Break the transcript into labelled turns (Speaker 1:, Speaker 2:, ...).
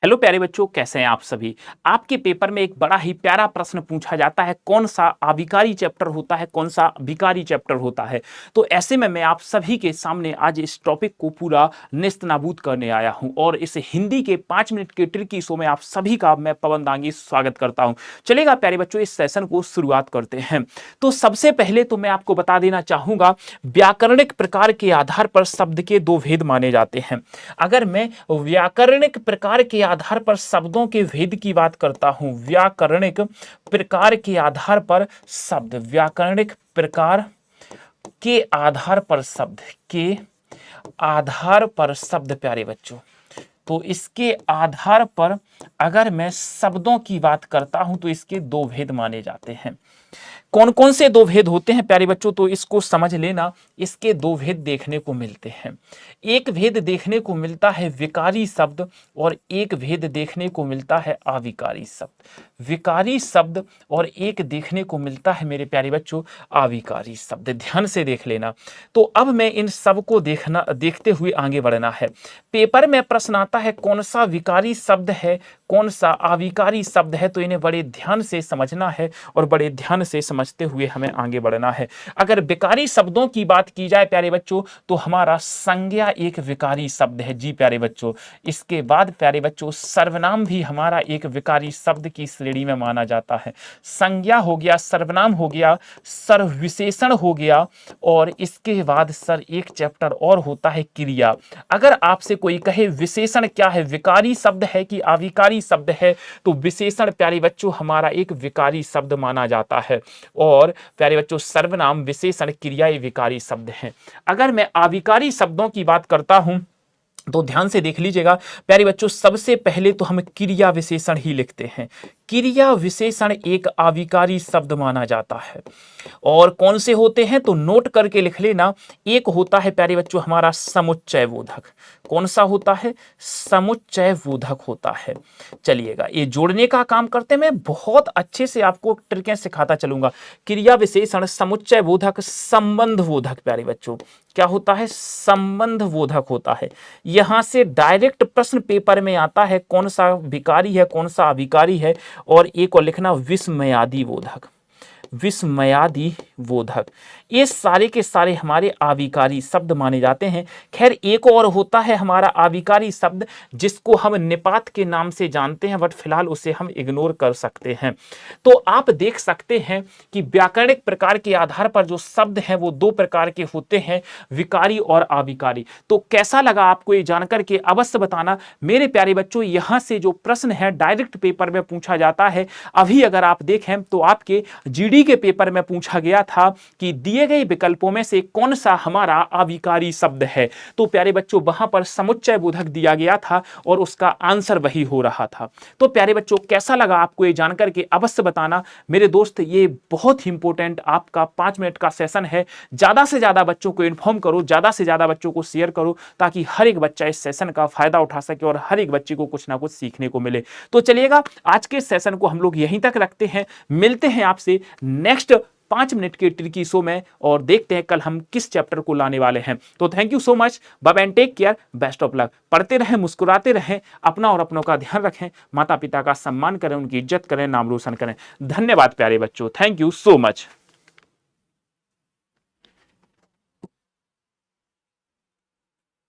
Speaker 1: Hello प्यारे बच्चों, कैसे हैं आप सभी। आपके पेपर में एक बड़ा ही प्यारा प्रश्न पूछा जाता है, कौन सा आविकारी चैप्टर होता है, कौन सा विकारी चैप्टर होता है। तो ऐसे में मैं आप सभी के सामने आज इस टॉपिक को पूरा नेस्तनाबूद करने आया हूं और इस हिंदी के 5 मिनट के ट्रिकी शो में आप सभी का मैं पवनदांगी स्वागत करता हूं। चलेगा प्यारे बच्चों, इस सेशन को शुरुआत करते हैं। तो सबसे पहले तो मैं आपको बता देना चाहूंगा, व्याकरणिक प्रकार के आधार पर शब्द के दो भेद माने जाते हैं। अगर मैं व्याकरणिक प्रकार के आधार पर शब्दों के भेद की बात करता हूं, व्याकरणिक प्रकार के आधार पर शब्द, व्याकरणिक प्रकार के आधार पर शब्द के आधार पर शब्द प्यारे बच्चों, तो इसके आधार पर अगर मैं शब्दों की बात करता हूं तो इसके दो भेद माने जाते हैं। कौन कौन से दो भेद होते हैं प्यारे बच्चों, तो इसको समझ लेना। इसके दो भेद देखने को मिलते हैं। एक भेद देखने को मिलता है विकारी शब्द और एक भेद देखने को मिलता है अविकारी शब्द। विकारी शब्द और एक देखने को मिलता है मेरे प्यारे बच्चों अविकारी शब्द। ध्यान से देख लेना। तो अब मैं इन सब को देखते हुए आगे बढ़ना है। पेपर में प्रश्न आता है कौन सा विकारी शब्द है, कौन सा अविकारी शब्द है, तो इन्हें बड़े ध्यान से समझना है और बड़े ध्यान से समझते हुए हमें आगे बढ़ना है। अगर विकारी शब्दों की बात की जाए प्यारे बच्चों, तो हमारा संज्ञा एक विकारी शब्द है। जी प्यारे बच्चों, इसके बाद प्यारे बच्चों सर्वनाम भी हमारा एक विकारी शब्द की श्रेणी में माना जाता है। संज्ञा हो गया, सर्वनाम हो गया, सर्वविशेषण हो गया और इसके बाद सर एक चैप्टर और होता है क्रिया। अगर आपसे कोई कहे विशेषण क्या है, विकारी शब्द है कि अविकारी शब्द है, तो विशेषण प्यारे बच्चों हमारा एक विकारी शब्द माना जाता है और प्यारे बच्चों सर्वनाम, विशेषण, क्रिया ये विकारी शब्द हैं। अगर मैं अविकारी शब्दों की बात करता हूं तो ध्यान से देख लीजिएगा प्यारे बच्चों, सबसे पहले तो हम क्रिया विशेषण ही लिखते हैं। क्रिया विशेषण एक अविकारी शब्द माना जाता है। और कौन से होते हैं तो नोट करके लिख लेना। एक होता है प्यारे बच्चों हमारा समुच्चय बोधक। कौन सा होता है? समुच्चय बोधक होता है। चलिएगा, ये जोड़ने का काम करते हैं। मैं बहुत अच्छे से आपको ट्रिकें सिखाता चलूंगा। क्रिया विशेषण, समुच्चय बोधक, संबंध बोधक। प्यारे बच्चों क्या होता है? संबंध बोधक होता है। यहां से डायरेक्ट प्रश्न पेपर में आता है कौन सा विकारी है, कौन सा अविकारी है। और एक और लिखना विस्मयादि बोधक। विस्मयादि बोधक ये सारे के सारे हमारे अविकारी शब्द माने जाते हैं। खैर एक और होता है हमारा अविकारी शब्द जिसको हम निपात के नाम से जानते हैं, बट फिलहाल उसे हम इग्नोर कर सकते हैं। तो आप देख सकते हैं कि व्याकरणिक प्रकार के आधार पर जो शब्द हैं वो दो प्रकार के होते हैं, विकारी और अविकारी। तो कैसा लगा आपको ये जानकर के अवश्य बताना मेरे प्यारे बच्चों। यहां से जो प्रश्न है डायरेक्ट पेपर में पूछा जाता है। अभी अगर आप देखें तो आपके जीडी के पेपर में पूछा गया था कि दिए गए विकल्पों में से कौन सा हमारा अविकारी शब्द है, तो प्यारे बच्चों वहां पर समुच्चय बोधक दिया गया था और उसका आंसर वही हो रहा था। तो प्यारे बच्चों कैसा लगा आपको ये जानकर के अवश्य बताना मेरे दोस्त। ये बहुत ही इंपॉर्टेंट आपका 5 मिनट का सेशन है। ज्यादा से ज्यादा बच्चों को इन्फॉर्म करो, ज्यादा से ज्यादा बच्चों को शेयर करो ताकि हर एक बच्चा इस सेशन का फायदा उठा सके और हर एक बच्चे को कुछ ना कुछ सीखने को मिले। तो चलिएगा, आज के सेशन को हम लोग यहीं तक रखते हैं। मिलते हैं आपसे नेक्स्ट 5 मिनट के ट्रिकी शो में और देखते हैं कल हम किस चैप्टर को लाने वाले हैं। तो thank you so much, bye bye and take care, best of luck. पढ़ते रहें, मुस्कुराते रहें, अपना और अपनों का ध्यान रखें, माता पिता का सम्मान करें, उनकी इज्जत करें, नाम रोशन करें। धन्यवाद प्यारे बच्चों, थैंक यू सो मच।